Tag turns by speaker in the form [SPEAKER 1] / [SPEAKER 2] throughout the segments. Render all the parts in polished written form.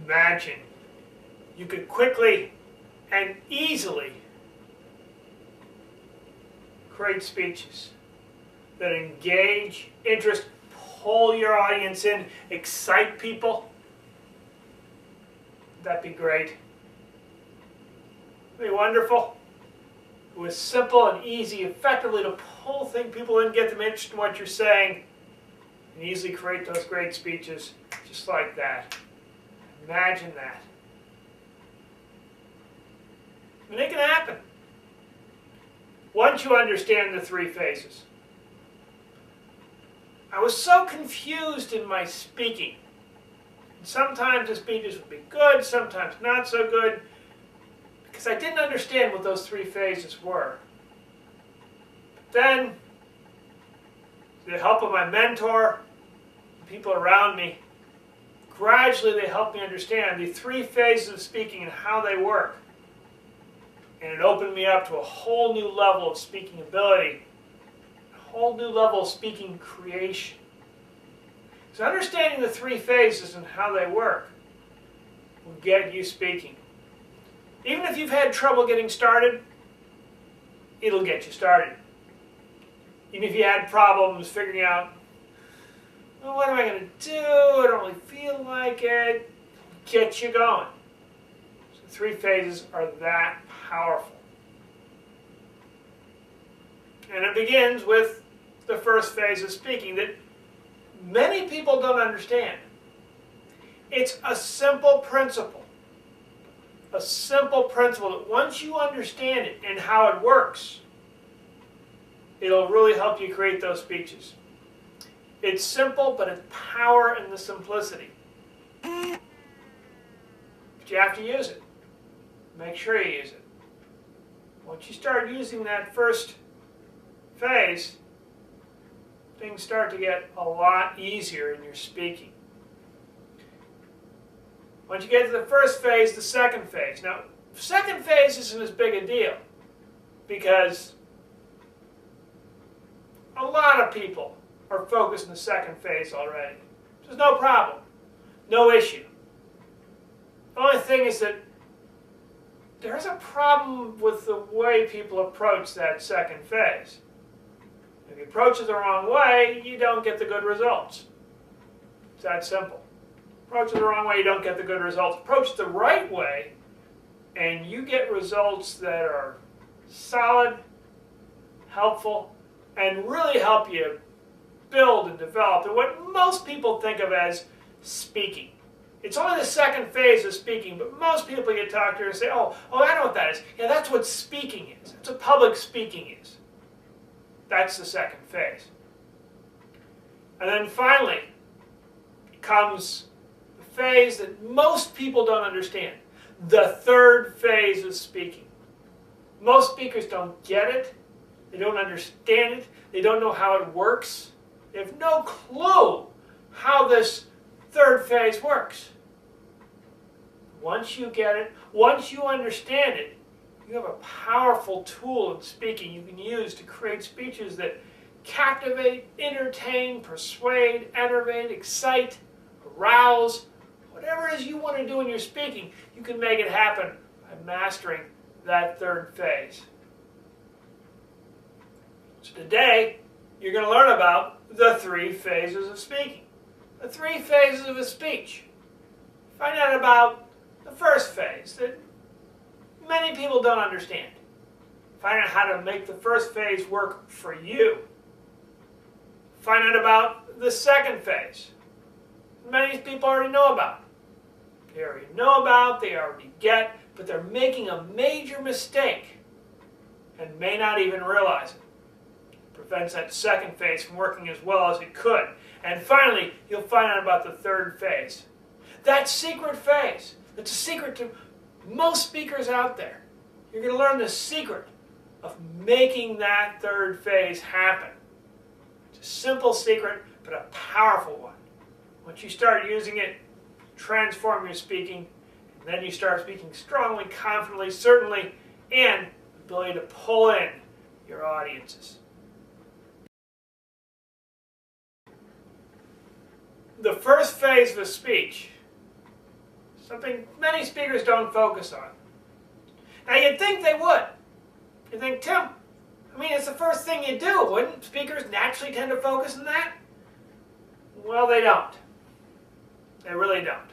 [SPEAKER 1] imagine you could quickly and easily create speeches that engage, interest, pull your audience in, excite people? That'd be great. It'd be wonderful. It was simple and easy, effectively to pull people in, get them interested in what you're saying, and easily create those great speeches just like that. Imagine that. And it can happen once you understand the three phases. I was so confused in my speaking. Sometimes the speeches would be good, sometimes not so good, because I didn't understand what those three phases were. But then, with the help of my mentor, the people around me, gradually they helped me understand the three phases of speaking and how they work. And it opened me up to a whole new level of speaking ability, a whole new level of speaking creation. So understanding the three phases and how they work will get you speaking. Even if you've had trouble getting started, it'll get you started. Even if you had problems figuring out, well, what am I going to do? I don't really feel like it. Get you going. So the three phases are that powerful. And it begins with the first phase of speaking that many people don't understand. It's a simple principle. A simple principle that once you understand it and how it works, it'll really help you create those speeches. It's simple, but it's power in the simplicity. But you have to use it. Make sure you use it. Once you start using that first phase, things start to get a lot easier in your speaking. Once you get to the first phase, the second phase. Now, the second phase isn't as big a deal because a lot of people are focused in the second phase already. There's no problem, no issue. The only thing is that there's a problem with the way people approach that second phase. If you approach it the wrong way, you don't get the good results. It's that simple. Approach it the wrong way, you don't get the good results. Approach it the right way, and you get results that are solid, helpful, and really help you build and develop and what most people think of as speaking. It's only the second phase of speaking, but most people you talk to and say, oh, I know what that is. Yeah, that's what speaking is. That's what public speaking is. That's the second phase. And then finally comes the phase that most people don't understand, the third phase of speaking. Most speakers don't get it. They don't understand it. They don't know how it works. They have no clue how this third phase works. Once you get it, once you understand it, you have a powerful tool in speaking you can use to create speeches that captivate, entertain, persuade, enervate, excite, arouse. Whatever it is you want to do in your speaking, you can make it happen by mastering that third phase. So today, you're going to learn about the three phases of speaking. The three phases of a speech. Find out about the first phase that many people don't understand. Find out how to make the first phase work for you. Find out about the second phase. Many people already know about. They already know about, they already get, but they're making a major mistake and may not even realize it. Prevents that second phase from working as well as it could. And finally, you'll find out about the third phase. That secret phase. It's a secret to most speakers out there. You're going to learn the secret of making that third phase happen. It's a simple secret, but a powerful one. Once you start using it, transform your speaking, and then you start speaking strongly, confidently, certainly, and the ability to pull in your audiences. The first phase of a speech something many speakers don't focus on. Now you'd think they would. You think, Tim, I mean, it's the first thing you do. Wouldn't speakers naturally tend to focus on that? Well, they don't. They really don't.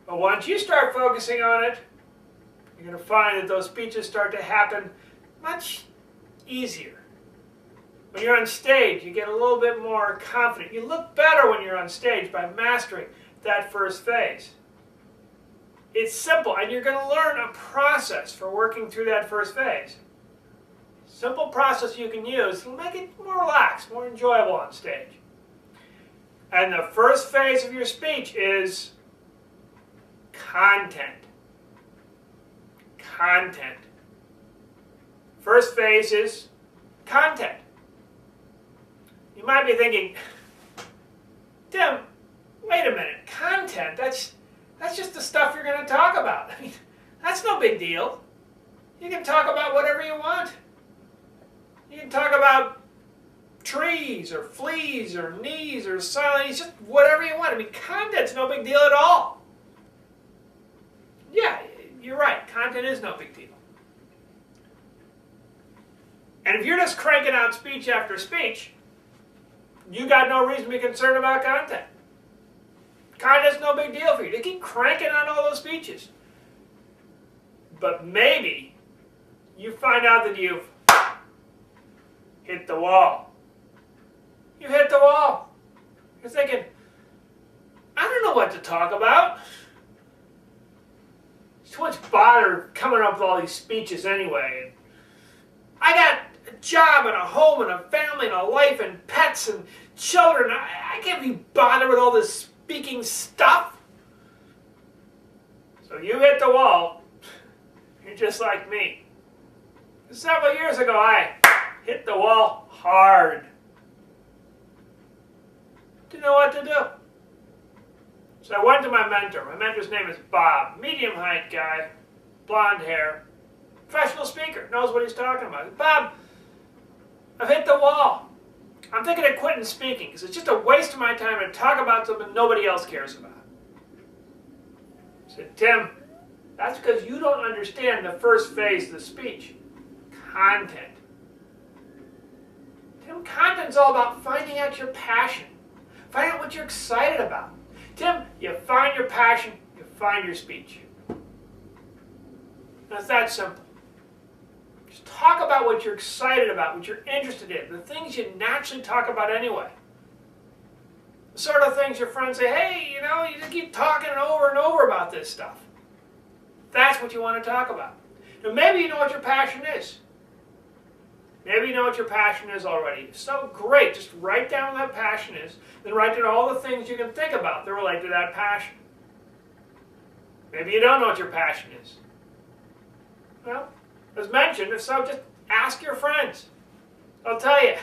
[SPEAKER 1] But once you start focusing on it, you're going to find that those speeches start to happen much easier. When you're on stage, you get a little bit more confident. You look better when you're on stage by mastering that first phase. It's simple, and you're going to learn a process for working through that first phase. Simple process you can use to make it more relaxed, more enjoyable on stage. And the first phase of your speech is content. Content. First phase is content. You might be thinking, Tim, wait a minute, content, that's just the stuff you're going to talk about. I mean, that's no big deal. You can talk about whatever you want. You can talk about trees or fleas or knees or silence, just whatever you want. I mean, content's no big deal at all. Yeah, you're right. Content is no big deal. And if you're just cranking out speech after speech, you got no reason to be concerned about content. Content's no big deal for you. They keep cranking out all those speeches. But maybe you find out that you've hit the wall. You hit the wall. You're thinking, I don't know what to talk about. Too much bother coming up with all these speeches anyway. I got a job and a home and a family and a life and pets and children. I can't be bothered with all this speaking stuff. So you hit the wall. You're just like me. Several years ago, I hit the wall hard. Didn't know what to do. So I went to my mentor. My mentor's name is Bob. Medium height guy, blonde hair, professional speaker, knows what he's talking about. Bob, I've hit the wall. I'm thinking of quitting speaking because it's just a waste of my time to talk about something nobody else cares about. I said, Tim, that's because you don't understand the first phase of the speech. Content. Tim, content's all about finding out your passion. Find out what you're excited about. Tim, you find your passion, you find your speech. It's that simple. Just talk about what you're excited about, what you're interested in, the things you naturally talk about anyway. The sort of things your friends say, hey, you know, you just keep talking over and over about this stuff. That's what you want to talk about. Now, maybe you know what your passion is. Maybe you know what your passion is already. So great, just write down what that passion is, then write down all the things you can think about that relate to that passion. Maybe you don't know what your passion is. Well, as mentioned, if so, just ask your friends. I'll tell you.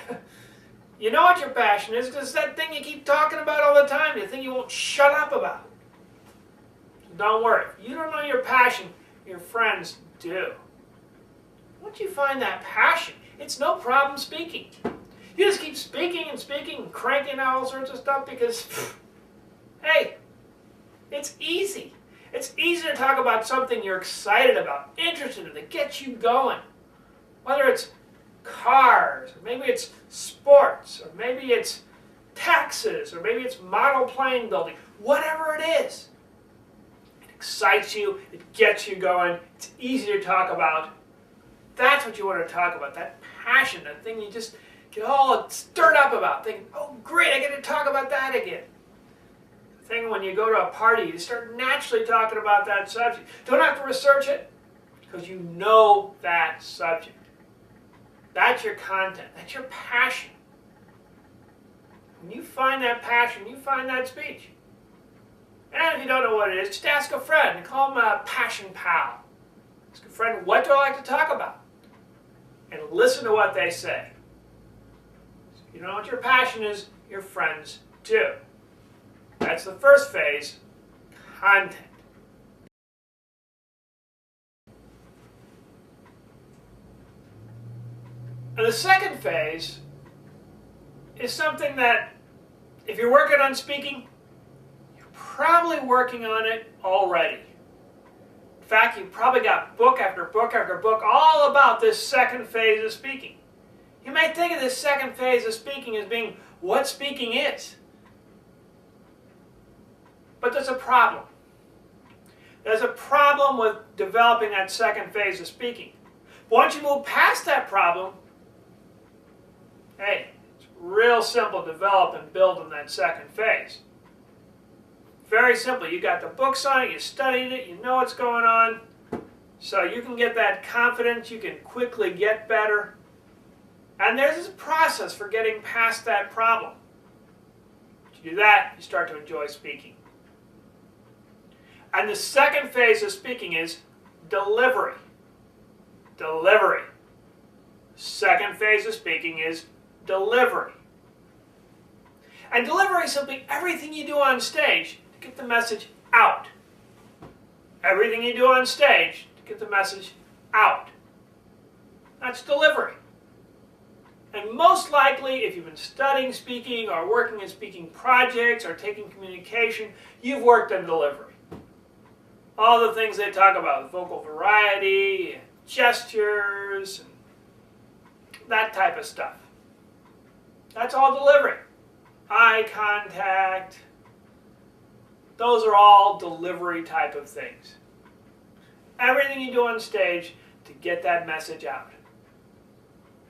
[SPEAKER 1] You know what your passion is because it's that thing you keep talking about all the time, the thing you won't shut up about. So don't worry. If you don't know your passion, your friends do. Once you find that passion, it's no problem speaking. You just keep speaking and cranking out all sorts of stuff because, hey, it's easy. It's easy to talk about something you're excited about, interested in, that gets you going. Whether it's cars, or maybe it's sports, or maybe it's taxes, or maybe it's model plane building, whatever it is. It excites you, it gets you going, it's easy to talk about. That's what you want to talk about, that passion, that thing you just get all stirred up about, thinking, oh great, I get to talk about that again. The thing when you go to a party, you start naturally talking about that subject. Don't have to research it, because you know that subject. That's your content, that's your passion. When you find that passion, you find that speech. And if you don't know what it is, just ask a friend and call them a passion pal. Ask a friend, what do I like to talk about? And listen to what they say. So you know what your passion is, your friends do. That's the first phase, content. And the second phase is something that, if you're working on speaking, you probably working on it already. In fact, you've probably got book after book after book all about this second phase of speaking. You may think of this second phase of speaking as being what speaking is. But there's a problem. There's a problem with developing that second phase of speaking. Once you move past that problem, hey, it's real simple to develop and build in that second phase. Very simple. You got the books on it, you studied it, you know what's going on. So you can get that confidence, you can quickly get better. And there's this process for getting past that problem. Once you do that, you start to enjoy speaking. And the second phase of speaking is delivery. Delivery. Second phase of speaking is delivery. And delivery is simply everything you do on stage to get the message out. Everything you do on stage to get the message out. That's delivery. And most likely, if you've been studying speaking or working in speaking projects or taking communication, you've worked on delivery. All the things they talk about, vocal variety, gestures, and that type of stuff. That's all delivery. Eye contact. Those are all delivery type of things. Everything you do on stage to get that message out.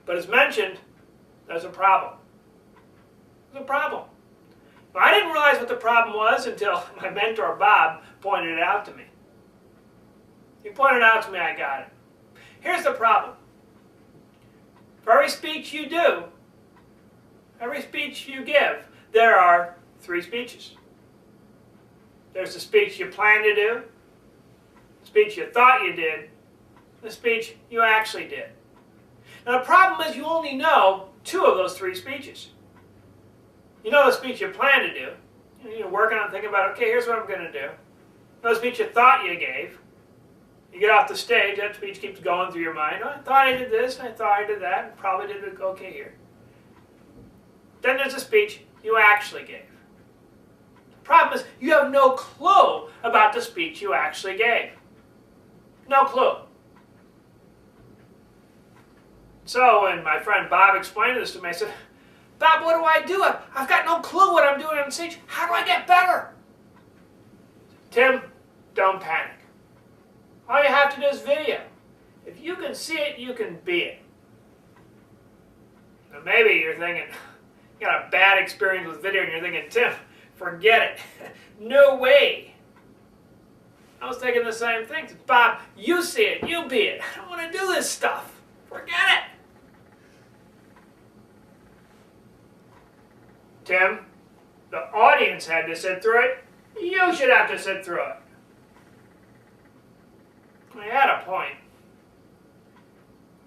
[SPEAKER 1] But as mentioned, there's a problem. There's a problem. Now, I didn't realize what the problem was until my mentor, Bob, pointed it out to me. He pointed it out to me, I got it. Here's the problem. For every speech you do, every speech you give, there are 3 speeches. There's the speech you plan to do, the speech you thought you did, the speech you actually did. Now the problem is you only know 2 of those 3 speeches. You know the speech you plan to do. You're working on thinking about, okay, here's what I'm going to do. You know the speech you thought you gave. You get off the stage, that speech keeps going through your mind. Oh, I thought I did this, and I thought I did that, and probably did it okay here. Then there's a speech you actually gave. The problem is you have no clue about the speech you actually gave. No clue. So when my friend Bob explained this to me, I said, Bob, what do I do? I've got no clue what I'm doing on stage. How do I get better? Tim, don't panic. All you have to do is video. If you can see it, you can be it. Now maybe you're thinking, you got a bad experience with video and you're thinking, Tim, forget it. No way. I was thinking the same thing. Bob, you see it, you be it. I don't want to do this stuff. Forget it. Tim, the audience had to sit through it. You should have to sit through it. I had a point.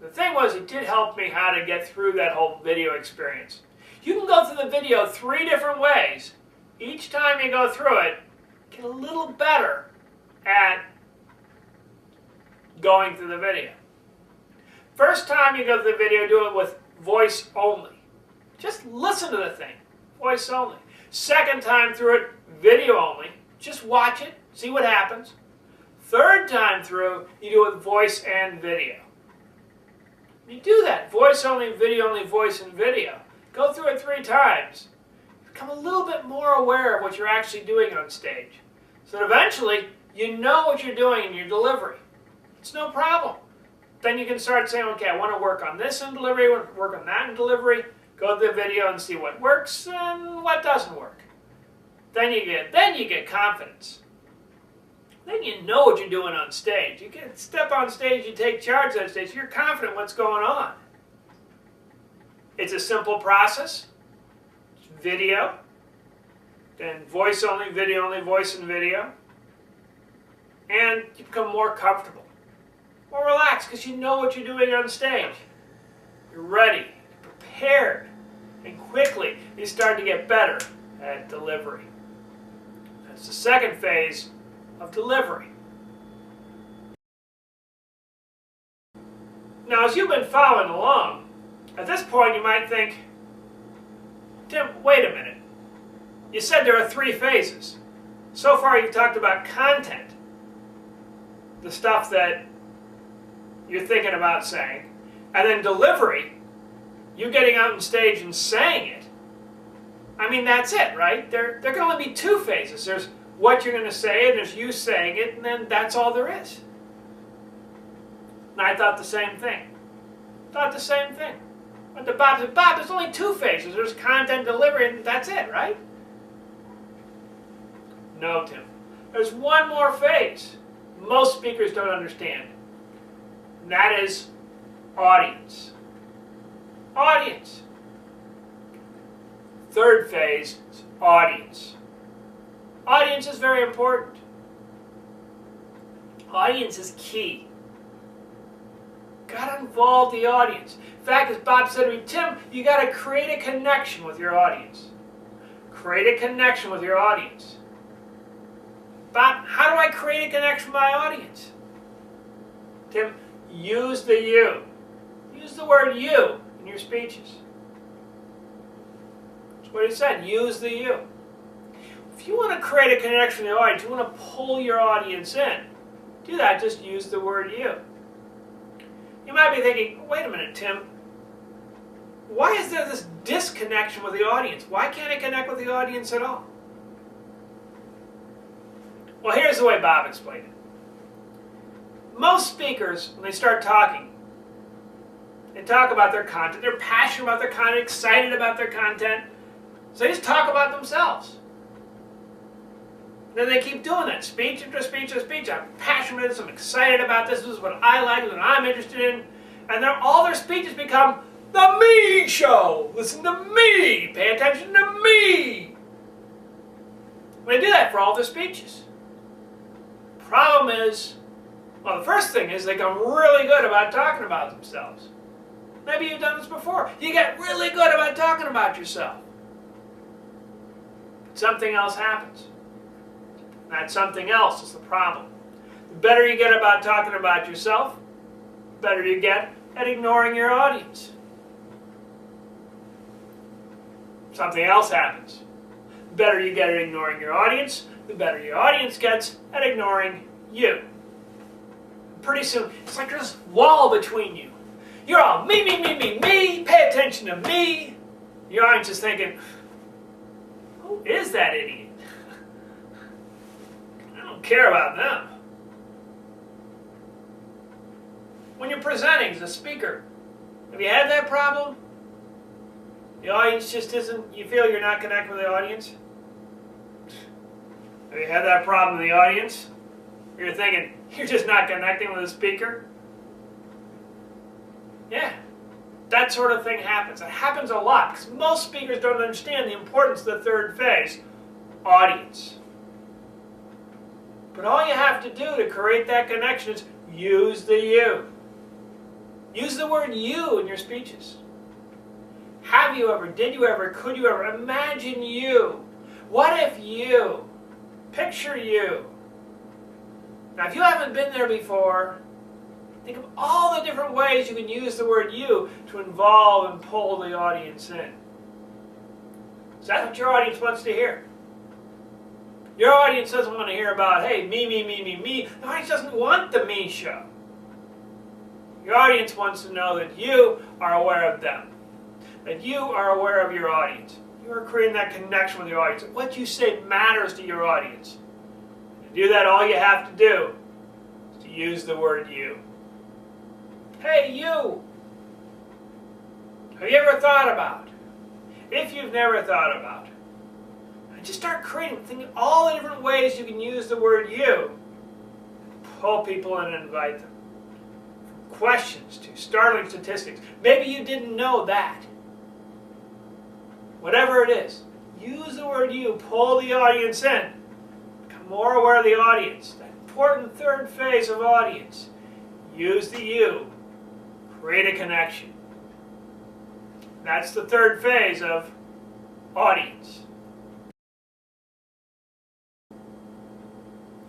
[SPEAKER 1] The thing was, it did help me how to get through that whole video experience. You can go through the video 3 different ways. Each time you go through it, get a little better at going through the video. First time you go through the video, do it with voice only. Just listen to the thing, voice only. Second time through it, video only. Just watch it, see what happens. Third time through, you do it with voice and video. You do that, voice only, voice and video. Go through it 3 times. Become a little bit more aware of what you're actually doing on stage. So that eventually, you know what you're doing in your delivery. It's no problem. Then you can start saying, okay, I want to work on this in delivery, I want to work on that in delivery. Go to the video and see what works and what doesn't work. Then you get confidence. Then you know what you're doing on stage. You can step on stage, you take charge on stage, you're confident what's going on. It's a simple process. It's video, then voice only, voice and video. And you become more comfortable, more relaxed, because you know what you're doing on stage. You're ready, you're prepared, and quickly you start to get better at delivery. That's the second phase of delivery. Now, as you've been following along, at this point you might think, Tim, wait a minute. You said there are 3 phases. So far you've talked about content, the stuff that you're thinking about saying, and then delivery, you getting out on stage and saying it. I mean, that's it, right? There can only be two phases. There's what you're going to say, and there's you saying it, and then that's all there is. And I thought the same thing. But to Bob said, Bob, there's only two phases. There's content, delivery, and that's it, right? No, Tim. There's one more phase most speakers don't understand. And that is audience. Audience. Third phase is audience. Audience is very important. Audience is key. Got to involve the audience. In fact, as Bob said to me, Tim, you got to create a connection with your audience. Create a connection with your audience. Bob, how do I create a connection with my audience? Tim, use the you. Use the word you in your speeches. That's what he said. Use the you. If you want to create a connection with the audience, you want to pull your audience in, do that. Just use the word you. You might be thinking, wait a minute, Tim. Why is there this disconnection with the audience? Why can't I connect with the audience at all? Well, here's the way Bob explained it. Most speakers, when they start talking, they talk about their content. They're passionate about their content, excited about their content. So they just talk about themselves. Then they keep doing that, speech after speech after speech. I'm passionate about this, I'm excited about this, this is what I like, this is what I'm interested in. And all their speeches become the me show. Listen to me, pay attention to me. They do that for all their speeches. Problem is, well, the first thing is they become really good about talking about themselves. Maybe you've done this before. You get really good about talking about yourself. But something else happens. That something else is the problem. The better you get about talking about yourself, the better you get at ignoring your audience. Something else happens. The better you get at ignoring your audience, the better your audience gets at ignoring you. Pretty soon, it's like there's this wall between you. You're all me, me, me, me, me, pay attention to me. Your audience is thinking, who is that idiot? I don't care about them. When you're presenting as a speaker, have you had that problem? The audience just isn't, you feel you're not connecting with the audience? Have you had that problem in the audience? You're thinking, you're just not connecting with the speaker? Yeah, that sort of thing happens. It happens a lot because most speakers don't understand the importance of the third phase, audience. But all you have to do to create that connection is use the you. Use the word you in your speeches. Have you ever, did you ever, could you ever, imagine you. What if you, picture you. Now if you haven't been there before, think of all the different ways you can use the word you to involve and pull the audience in. So that's what your audience wants to hear. Your audience doesn't want to hear about, hey, me, me, me, me, me. The audience doesn't want the me show. Your audience wants to know that you are aware of them. That you are aware of your audience. You are creating that connection with your audience. What you say matters to your audience. To do that, all you have to do is to use the word you. Hey, you! Have you ever thought about? If you've never thought about, just start creating, thinking all the different ways you can use the word you. Pull people in and invite them. From questions to startling statistics. Maybe you didn't know that. Whatever it is, use the word you, pull the audience in. Become more aware of the audience. That important third phase of audience. Use the you. Create a connection. That's the third phase of audience.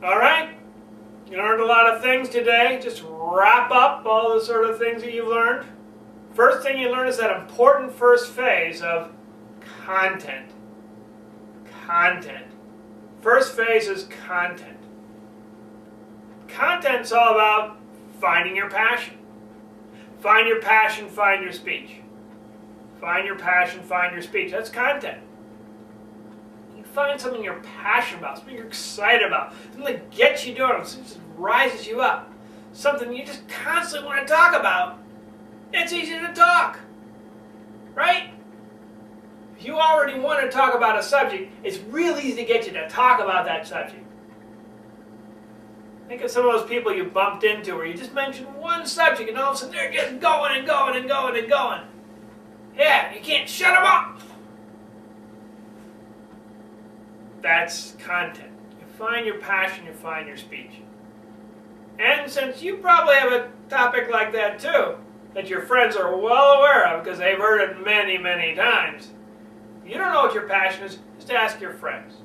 [SPEAKER 1] All right? You learned a lot of things today. Just wrap up all the sort of things that you've learned. First thing you learn is that important first phase of content. Content. First phase is content. Content's all about finding your passion. Find your passion, find your speech. Find your passion, find your speech. That's content. You find something you're passionate about, something you're excited about, something that gets you doing, something that just rises you up, something you just constantly want to talk about. It's easy to talk, right? If you already want to talk about a subject, it's real easy to get you to talk about that subject. Think of some of those people you bumped into where you just mentioned one subject and all of a sudden they're just going and going and going and going. Yeah, you can't shut them up. That's content. You find your passion, you find your speech. And since you probably have a topic like that too, that your friends are well aware of because they've heard it many, many times, if you don't know what your passion is, just ask your friends.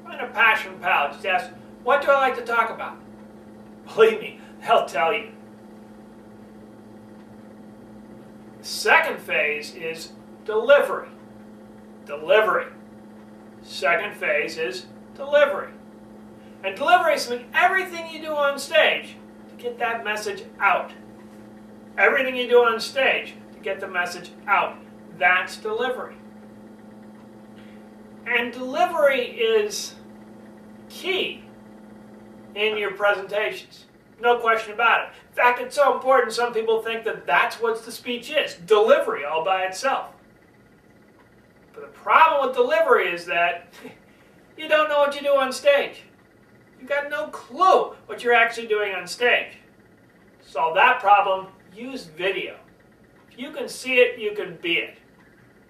[SPEAKER 1] Find a passion pal. Just ask, what do I like to talk about? Believe me, they'll tell you. The second phase is delivery. Delivery. Second phase is delivery. And delivery is everything you do on stage to get that message out. Everything you do on stage to get the message out. That's delivery. And delivery is key in your presentations. No question about it. In fact, it's so important some people think that that's what the speech is. Delivery all by itself. But the problem with delivery is that you don't know what you do on stage. You've got no clue what you're actually doing on stage. To solve that problem, use video. If you can see it, you can be it.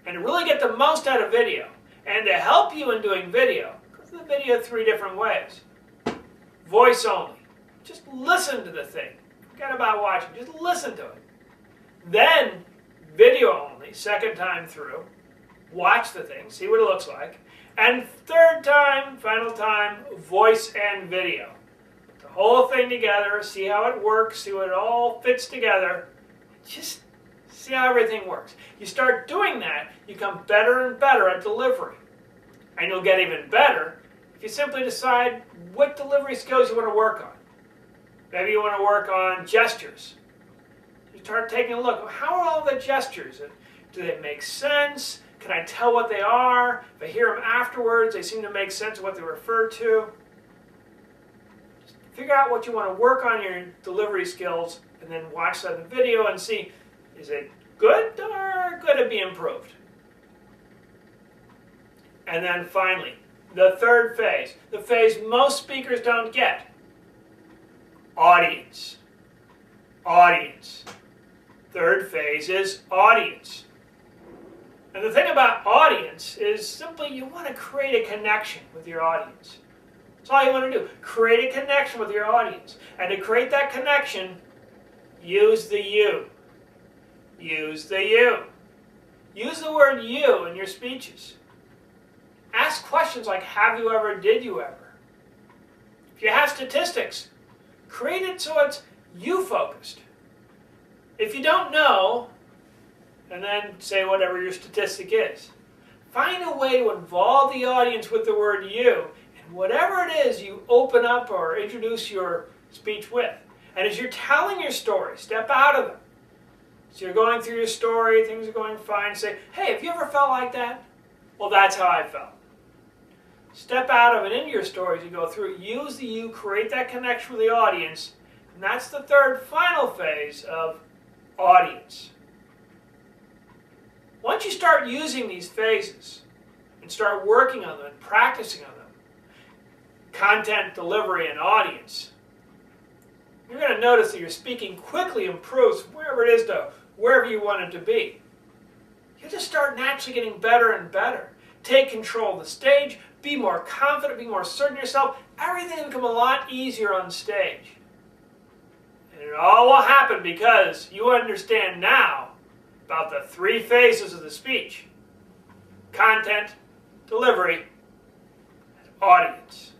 [SPEAKER 1] And to really get the most out of video, and to help you in doing video, go to the video 3 different ways. Voice only. Just listen to the thing. Forget about watching. Just listen to it. Then, video only, second time through. Watch the thing, see what it looks like. And third time, final time, voice and video. Put the whole thing together, see how it works, see what it all fits together. Just see how everything works. You start doing that, you become better and better at delivery. And you'll get even better if you simply decide what delivery skills you want to work on. Maybe you want to work on gestures. You start taking a look. How are all the gestures? Do they make sense? Can I tell what they are? If I hear them afterwards, they seem to make sense of what they refer to. Just figure out what you want to work on your delivery skills and then watch that in the video and see, is it good or could it be improved? And then finally, the third phase, the phase most speakers don't get. Audience. Audience. Third phase is audience. And the thing about audience is simply you want to create a connection with your audience. That's all you want to do. Create a connection with your audience. And to create that connection, use the you. Use the you. Use the word you in your speeches. Ask questions like, have you ever, did you ever? If you have statistics, create it so it's you-focused. If you don't know, and then say whatever your statistic is. Find a way to involve the audience with the word you, and whatever it is you open up or introduce your speech with. And as you're telling your story, step out of them. So you're going through your story, things are going fine, say, hey, have you ever felt like that? Well, that's how I felt. Step out of it into your story as you go through it. Use the you, create that connection with the audience, and that's the third, final phase of audience. Once you start using these phases and start working on them and practicing on them, content, delivery, and audience, you're going to notice that your speaking quickly improves from wherever it is to wherever you want it to be. You just start naturally getting better and better. Take control of the stage, be more confident, be more certain of yourself. Everything will become a lot easier on stage. And it all will happen because you understand now about the 3 phases of the speech: content, delivery, and audience.